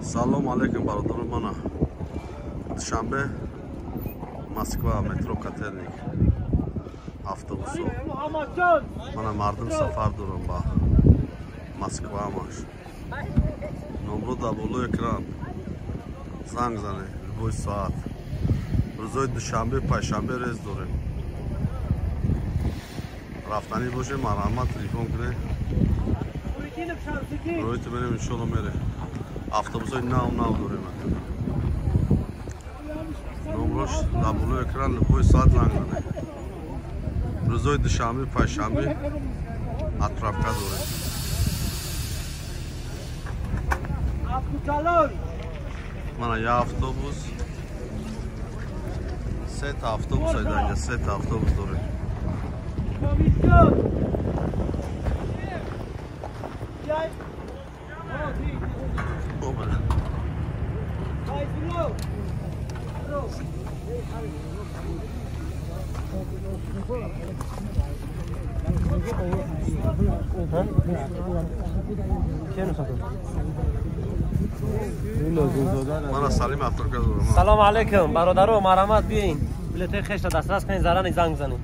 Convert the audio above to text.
سلام علیکم برادران. من دوشنبه مسکو مترو کاترنیک автобус من مردم سفر دارم با مسکو همش نمرو در بالای اکران زنگ زنه любой ساعت. روزای دوشنبه پنجشنبه ریز داریم. رفتنی باشه مرحمت تلفن کنه رویت بریم انشالله میره. автобусای نو داریم. نمروش در بالای اکران любой ساعت زنگ زنه. روزای دوشنبه پنجشنبه اطرافکا داریم. من یه автобус سه تا автобус های اینجا سه تا автобус داریم. من سلیم افریقا دارم. سلام علیکم برادرو مرحمت بیاین بلیط خشت دسترس کنین زرن زنگ زنین.